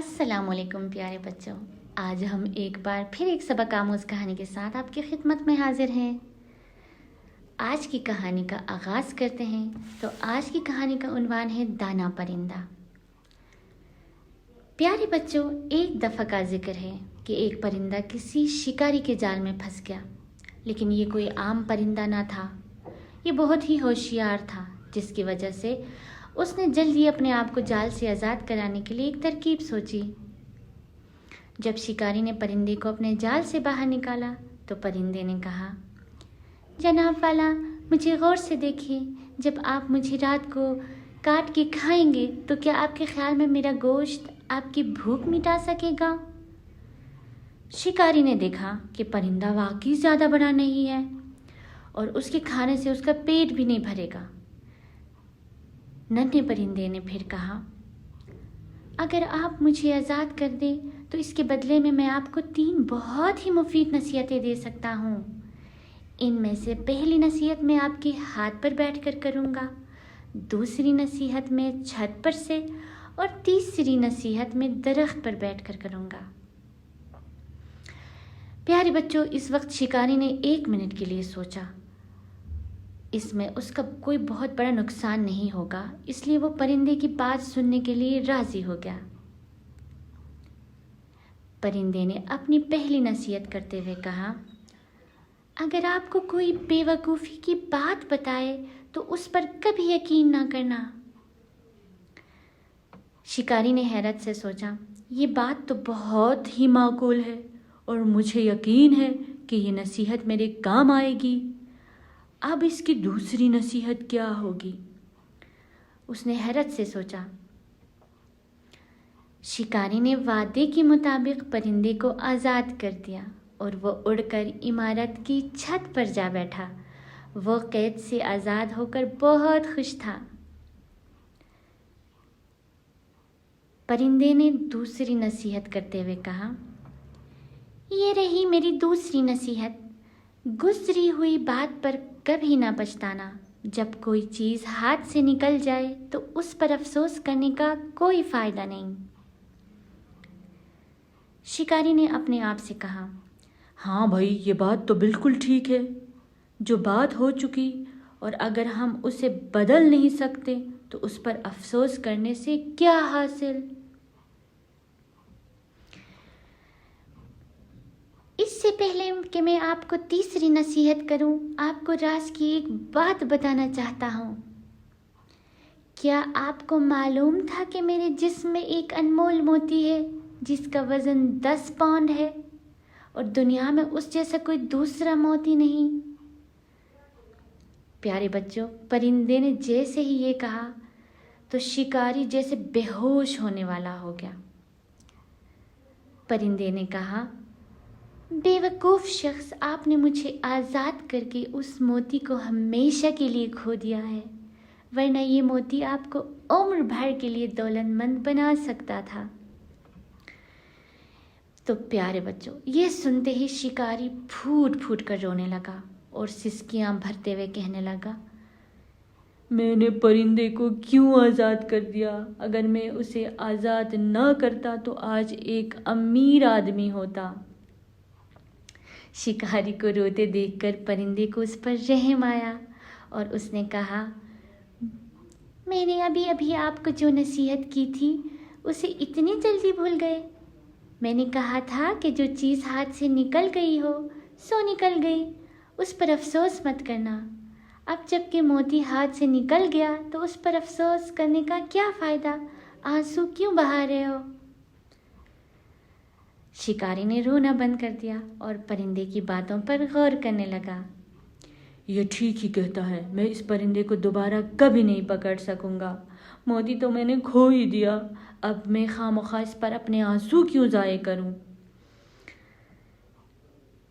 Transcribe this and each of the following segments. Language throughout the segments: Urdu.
السلام علیکم پیارے بچوں، آج ہم ایک بار پھر ایک سبق آموز کہانی کے ساتھ آپ کی خدمت میں حاضر ہیں۔ آج کی کہانی کا آغاز کرتے ہیں۔ تو آج کی کہانی کا عنوان ہے دانا پرندہ۔ پیارے بچوں، ایک دفعہ کا ذکر ہے کہ ایک پرندہ کسی شکاری کے جال میں پھنس گیا، لیکن یہ کوئی عام پرندہ نہ تھا، یہ بہت ہی ہوشیار تھا، جس کی وجہ سے اس نے جلدی اپنے آپ کو جال سے آزاد کرانے کے لیے ایک ترکیب سوچی۔ جب شکاری نے پرندے کو اپنے جال سے باہر نکالا تو پرندے نے کہا، جناب والا، مجھے غور سے دیکھیے، جب آپ مجھے رات کو کاٹ کے کھائیں گے تو کیا آپ کے خیال میں میرا گوشت آپ کی بھوک مٹا سکے گا؟ شکاری نے دیکھا کہ پرندہ واقعی زیادہ بڑا نہیں ہے اور اس کے کھانے سے اس کا پیٹ بھی نہیں بھرے گا۔ ننھے پرندے نے پھر کہا، اگر آپ مجھے آزاد کر دیں تو اس کے بدلے میں آپ کو 3 بہت ہی مفید نصیحتیں دے سکتا ہوں۔ ان میں سے پہلی نصیحت میں آپ کے ہاتھ پر بیٹھ کر کروں گا، دوسری نصیحت میں چھت پر سے، اور تیسری نصیحت میں درخت پر بیٹھ کر کروں گا۔ پیارے بچوں، اس وقت شکاری نے 1 منٹ کے لیے سوچا، اس میں اس کا کوئی بہت بڑا نقصان نہیں ہوگا، اس لیے وہ پرندے کی بات سننے کے لیے راضی ہو گیا۔ پرندے نے اپنی پہلی نصیحت کرتے ہوئے کہا، اگر آپ کو کوئی بے وقوفی کی بات بتائے تو اس پر کبھی یقین نہ کرنا۔ شکاری نے حیرت سے سوچا، یہ بات تو بہت ہی معقول ہے اور مجھے یقین ہے کہ یہ نصیحت میرے کام آئے گی۔ اب اس کی دوسری نصیحت کیا ہوگی؟ اس نے حیرت سے سوچا۔ شکاری نے وعدے کے مطابق پرندے کو آزاد کر دیا اور وہ اڑ کر عمارت کی چھت پر جا بیٹھا۔ وہ قید سے آزاد ہو کر بہت خوش تھا۔ پرندے نے دوسری نصیحت کرتے ہوئے کہا، یہ رہی میری دوسری نصیحت، گزری ہوئی بات پر کبھی نہ پچھتانا۔ جب کوئی چیز ہاتھ سے نکل جائے تو اس پر افسوس کرنے کا کوئی فائدہ نہیں۔ شکاری نے اپنے آپ سے کہا، ہاں بھائی، یہ بات تو بالکل ٹھیک ہے۔ جو بات ہو چکی اور اگر ہم اسے بدل نہیں سکتے تو اس پر افسوس کرنے سے کیا حاصل؟ اس سے پہلے کہ میں آپ کو تیسری نصیحت کروں، آپ کو راز کی ایک بات بتانا چاہتا ہوں۔ کیا آپ کو معلوم تھا کہ میرے جسم میں ایک انمول موتی ہے جس کا وزن 10 پاؤنڈ ہے اور دنیا میں اس جیسا کوئی دوسرا موتی نہیں؟ پیارے بچوں، پرندے نے جیسے ہی یہ کہا تو شکاری جیسے بے ہوش ہونے والا ہو گیا۔ پرندے نے کہا، بے وقوف شخص، آپ نے مجھے آزاد کر کے اس موتی کو ہمیشہ کے لیے کھو دیا ہے، ورنہ یہ موتی آپ کو عمر بھر کے لیے دولت مند بنا سکتا تھا۔ تو پیارے بچوں، یہ سنتے ہی شکاری پھوٹ پھوٹ کر رونے لگا اور سسکیاں بھرتے ہوئے کہنے لگا، میں نے پرندے کو کیوں آزاد کر دیا؟ اگر میں اسے آزاد نہ کرتا تو آج ایک امیر آدمی ہوتا۔ شکاری کو روتے دیکھ کر پرندے کو اس پر رحم آیا اور اس نے کہا، میں نے ابھی آپ کو جو نصیحت کی تھی اسے اتنی جلدی بھول گئے؟ میں نے کہا تھا کہ جو چیز ہاتھ سے نکل گئی ہو سو نکل گئی، اس پر افسوس مت کرنا۔ اب جب کہ موتی ہاتھ سے نکل گیا تو اس پر افسوس کرنے کا کیا فائدہ؟ آنسو کیوں بہا رہے ہو؟ شکاری نے رونا بند کر دیا اور پرندے کی باتوں پر غور کرنے لگا۔ یہ ٹھیک ہی کہتا ہے، میں اس پرندے کو دوبارہ کبھی نہیں پکڑ سکوں گا۔ موتی تو میں نے کھو ہی دیا، اب میں خواہ اس پر اپنے آنسو کیوں ضائع کروں؟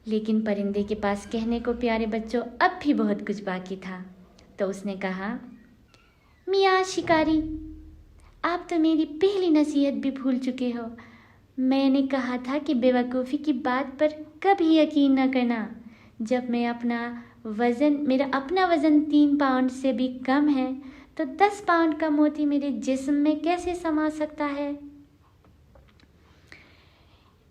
لیکن پرندے کے پاس کہنے کو پیارے بچوں اب بھی بہت کچھ باقی تھا، تو اس نے کہا، میاں شکاری، آپ تو میری پہلی نصیحت بھی بھول چکے ہو۔ میں نے کہا تھا کہ بے وقوفی کی بات پر کبھی یقین نہ کرنا۔ جب میرا اپنا وزن 3 پاؤنڈ سے بھی کم ہے تو 10 پاؤنڈ کا موتی میرے جسم میں کیسے سما سکتا ہے؟